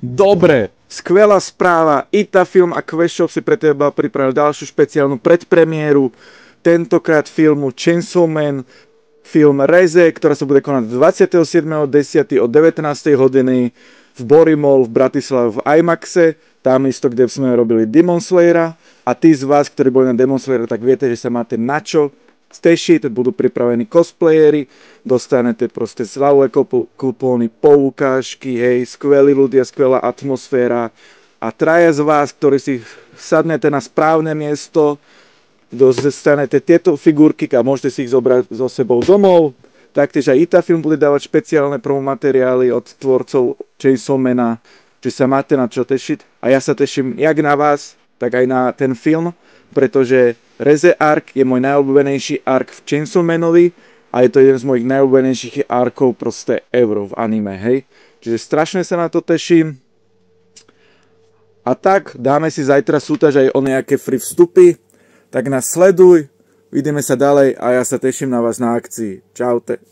Dobre, skvelá správa. ITA Film a Quest Shop si pre teba pripravil ďalšiu špeciálnu predpremiéru. Tentokrát filmu Chainsaw Man, film Reze, ktorá sa bude konať 27.10. o 19. hodiny v Borimol v Bratislave v IMAXe. Tam isto, kde sme robili Demon Slayera. A tí z vás, ktorí boli na Demon Slayera, tak viete, že sa máte na čo tešiť, budú pripravení cosplayeri, dostanete proste slavové kupóny, poukážky, hej, skvelí ľudia, skvelá atmosféra a traja z vás, ktorí si sadnete na správne miesto, dostanete tieto figurky a môžete si ich zobrať so sebou domov. Taktiež aj ITA Film bude dávať špeciálne promomateriály od tvorcov Chainsaw Mana, čiže sa máte na čo tešiť a ja sa teším jak na vás, tak aj na ten film, pretože Reze Arc je môj najobľúbenejší arc v Chainsaw Manovi a je to jeden z mojich najobľúbenejších arkov proste ever v anime, hej. Čiže strašne sa na to teším. A tak, dáme si zajtra súťaž aj o nejaké free vstupy, tak nás sleduj, vidíme sa ďalej a ja sa teším na vás na akcii. Čaute.